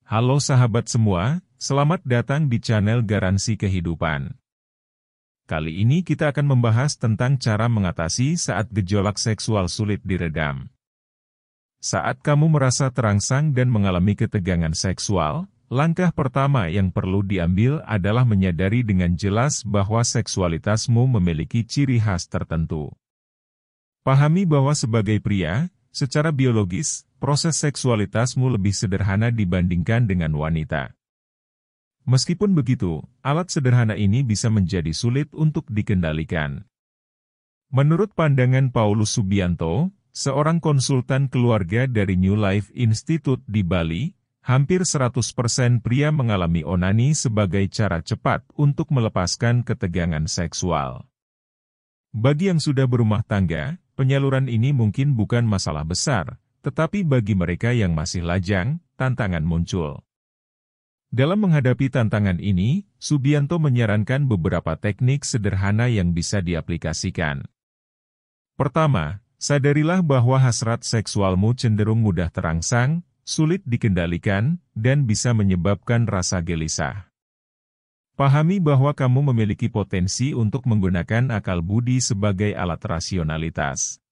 Halo sahabat semua, selamat datang di channel Garansi Kehidupan. Kali ini kita akan membahas tentang cara mengatasi saat gejolak seksual sulit diredam. Saat kamu merasa terangsang dan mengalami ketegangan seksual, langkah pertama yang perlu diambil adalah menyadari dengan jelas bahwa seksualitasmu memiliki ciri khas tertentu. Pahami bahwa sebagai pria, secara biologis, proses seksualitasmu lebih sederhana dibandingkan dengan wanita. Meskipun begitu, alat sederhana ini bisa menjadi sulit untuk dikendalikan. Menurut pandangan Paulus Subianto, seorang konsultan keluarga dari New Life Institute di Bali, hampir 100% pria mengalami onani sebagai cara cepat untuk melepaskan ketegangan seksual. Bagi yang sudah berumah tangga, penyaluran ini mungkin bukan masalah besar, tetapi bagi mereka yang masih lajang, tantangan muncul. Dalam menghadapi tantangan ini, Subianto menyarankan beberapa teknik sederhana yang bisa diaplikasikan. Pertama, sadarilah bahwa hasrat seksualmu cenderung mudah terangsang, sulit dikendalikan, dan bisa menyebabkan rasa gelisah. Pahami bahwa kamu memiliki potensi untuk menggunakan akal budi sebagai alat rasionalitas.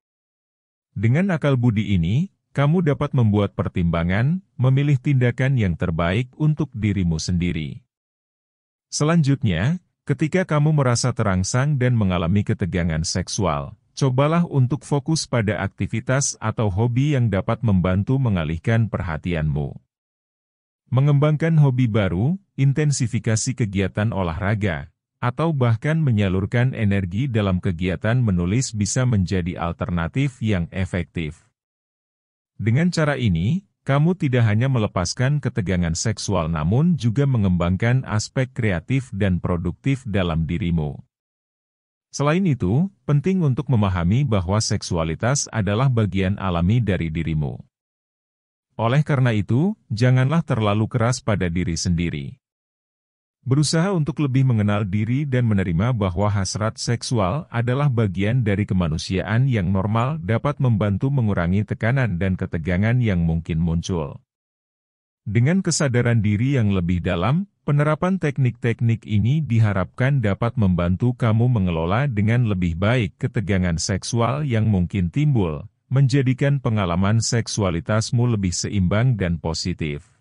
Dengan akal budi ini, kamu dapat membuat pertimbangan, memilih tindakan yang terbaik untuk dirimu sendiri. Selanjutnya, ketika kamu merasa terangsang dan mengalami ketegangan seksual, cobalah untuk fokus pada aktivitas atau hobi yang dapat membantu mengalihkan perhatianmu. Mengembangkan hobi baru, intensifikasi kegiatan olahraga, atau bahkan menyalurkan energi dalam kegiatan menulis bisa menjadi alternatif yang efektif. Dengan cara ini, kamu tidak hanya melepaskan ketegangan seksual namun juga mengembangkan aspek kreatif dan produktif dalam dirimu. Selain itu, penting untuk memahami bahwa seksualitas adalah bagian alami dari dirimu. Oleh karena itu, janganlah terlalu keras pada diri sendiri. Berusaha untuk lebih mengenal diri dan menerima bahwa hasrat seksual adalah bagian dari kemanusiaan yang normal dapat membantu mengurangi tekanan dan ketegangan yang mungkin muncul. Dengan kesadaran diri yang lebih dalam, penerapan teknik-teknik ini diharapkan dapat membantu kamu mengelola dengan lebih baik ketegangan seksual yang mungkin timbul, menjadikan pengalaman seksualitasmu lebih seimbang dan positif.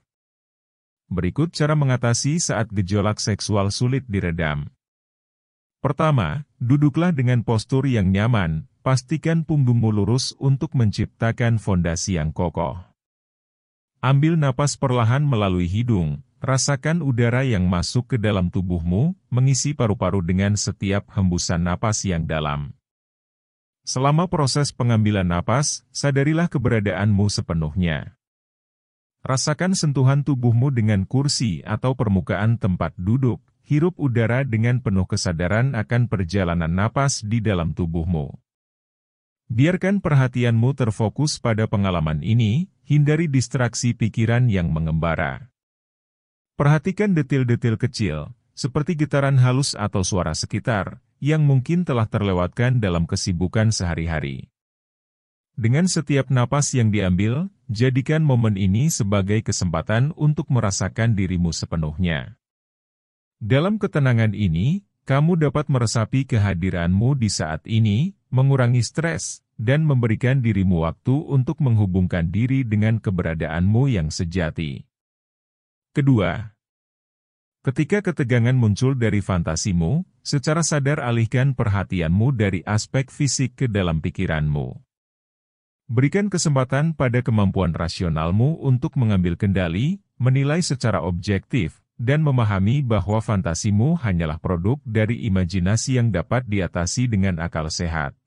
Berikut cara mengatasi saat gejolak seksual sulit diredam. Pertama, duduklah dengan postur yang nyaman, pastikan punggungmu lurus untuk menciptakan fondasi yang kokoh. Ambil napas perlahan melalui hidung, rasakan udara yang masuk ke dalam tubuhmu, mengisi paru-paru dengan setiap hembusan napas yang dalam. Selama proses pengambilan napas, sadarilah keberadaanmu sepenuhnya. Rasakan sentuhan tubuhmu dengan kursi atau permukaan tempat duduk, hirup udara dengan penuh kesadaran akan perjalanan napas di dalam tubuhmu. Biarkan perhatianmu terfokus pada pengalaman ini, hindari distraksi pikiran yang mengembara. Perhatikan detil-detil kecil, seperti getaran halus atau suara sekitar, yang mungkin telah terlewatkan dalam kesibukan sehari-hari. Dengan setiap napas yang diambil, jadikan momen ini sebagai kesempatan untuk merasakan dirimu sepenuhnya. Dalam ketenangan ini, kamu dapat meresapi kehadiranmu di saat ini, mengurangi stres, dan memberikan dirimu waktu untuk menghubungkan diri dengan keberadaanmu yang sejati. Kedua, ketika ketegangan muncul dari fantasimu, secara sadar alihkan perhatianmu dari aspek fisik ke dalam pikiranmu. Berikan kesempatan pada kemampuan rasionalmu untuk mengambil kendali, menilai secara objektif, dan memahami bahwa fantasimu hanyalah produk dari imajinasi yang dapat diatasi dengan akal sehat.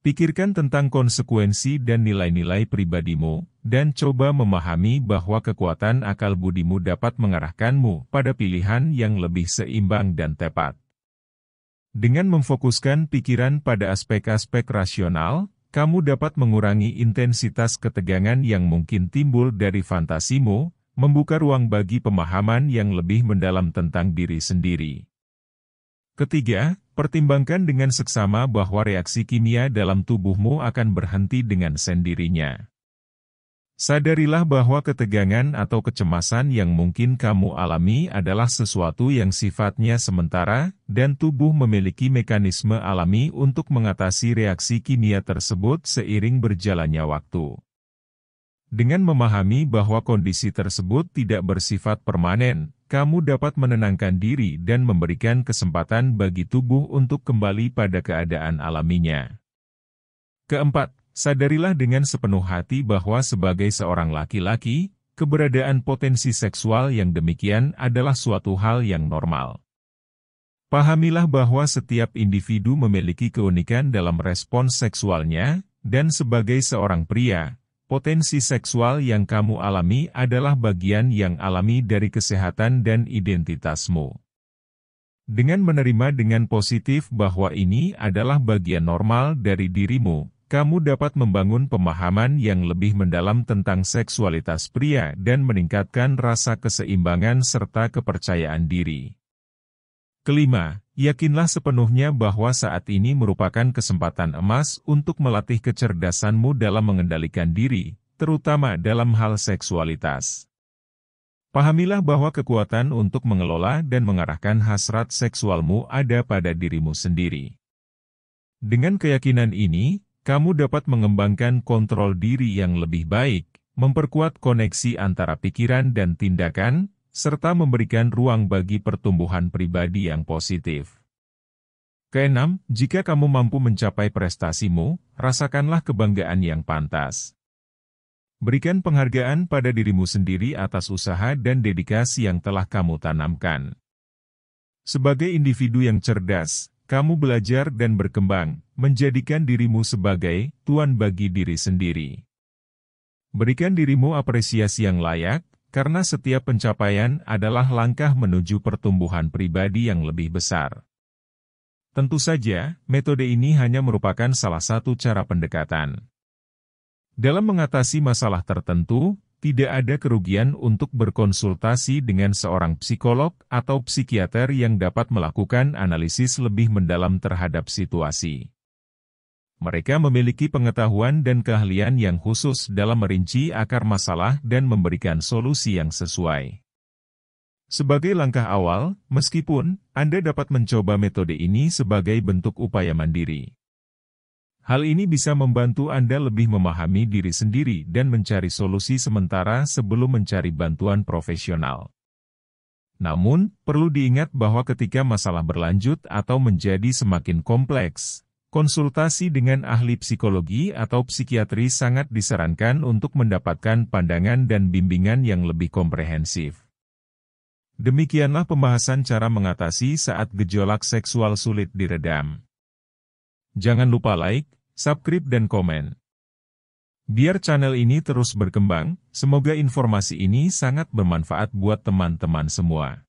Pikirkan tentang konsekuensi dan nilai-nilai pribadimu, dan coba memahami bahwa kekuatan akal budimu dapat mengarahkanmu pada pilihan yang lebih seimbang dan tepat. Dengan memfokuskan pikiran pada aspek-aspek rasional, kamu dapat mengurangi intensitas ketegangan yang mungkin timbul dari fantasimu, membuka ruang bagi pemahaman yang lebih mendalam tentang diri sendiri. Ketiga, pertimbangkan dengan seksama bahwa reaksi kimia dalam tubuhmu akan berhenti dengan sendirinya. Sadarilah bahwa ketegangan atau kecemasan yang mungkin kamu alami adalah sesuatu yang sifatnya sementara, dan tubuh memiliki mekanisme alami untuk mengatasi reaksi kimia tersebut seiring berjalannya waktu. Dengan memahami bahwa kondisi tersebut tidak bersifat permanen, kamu dapat menenangkan diri dan memberikan kesempatan bagi tubuh untuk kembali pada keadaan alaminya. Keempat, sadarilah dengan sepenuh hati bahwa sebagai seorang laki-laki, keberadaan potensi seksual yang demikian adalah suatu hal yang normal. Pahamilah bahwa setiap individu memiliki keunikan dalam respons seksualnya, dan sebagai seorang pria, potensi seksual yang kamu alami adalah bagian yang alami dari kesehatan dan identitasmu. Dengan menerima dengan positif bahwa ini adalah bagian normal dari dirimu, kamu dapat membangun pemahaman yang lebih mendalam tentang seksualitas pria dan meningkatkan rasa keseimbangan serta kepercayaan diri. Kelima, yakinlah sepenuhnya bahwa saat ini merupakan kesempatan emas untuk melatih kecerdasanmu dalam mengendalikan diri, terutama dalam hal seksualitas. Pahamilah bahwa kekuatan untuk mengelola dan mengarahkan hasrat seksualmu ada pada dirimu sendiri. Dengan keyakinan ini, kamu dapat mengembangkan kontrol diri yang lebih baik, memperkuat koneksi antara pikiran dan tindakan, serta memberikan ruang bagi pertumbuhan pribadi yang positif. Keenam, jika kamu mampu mencapai prestasimu, rasakanlah kebanggaan yang pantas. Berikan penghargaan pada dirimu sendiri atas usaha dan dedikasi yang telah kamu tanamkan. Sebagai individu yang cerdas, kamu belajar dan berkembang, menjadikan dirimu sebagai tuan bagi diri sendiri. Berikan dirimu apresiasi yang layak, karena setiap pencapaian adalah langkah menuju pertumbuhan pribadi yang lebih besar. Tentu saja, metode ini hanya merupakan salah satu cara pendekatan. Dalam mengatasi masalah tertentu, tidak ada kerugian untuk berkonsultasi dengan seorang psikolog atau psikiater yang dapat melakukan analisis lebih mendalam terhadap situasi. Mereka memiliki pengetahuan dan keahlian yang khusus dalam merinci akar masalah dan memberikan solusi yang sesuai. Sebagai langkah awal, meskipun Anda dapat mencoba metode ini sebagai bentuk upaya mandiri. Hal ini bisa membantu Anda lebih memahami diri sendiri dan mencari solusi sementara sebelum mencari bantuan profesional. Namun, perlu diingat bahwa ketika masalah berlanjut atau menjadi semakin kompleks, konsultasi dengan ahli psikologi atau psikiatri sangat disarankan untuk mendapatkan pandangan dan bimbingan yang lebih komprehensif. Demikianlah pembahasan cara mengatasi saat gejolak seksual sulit diredam. Jangan lupa like, subscribe dan komen. Biar channel ini terus berkembang, semoga informasi ini sangat bermanfaat buat teman-teman semua.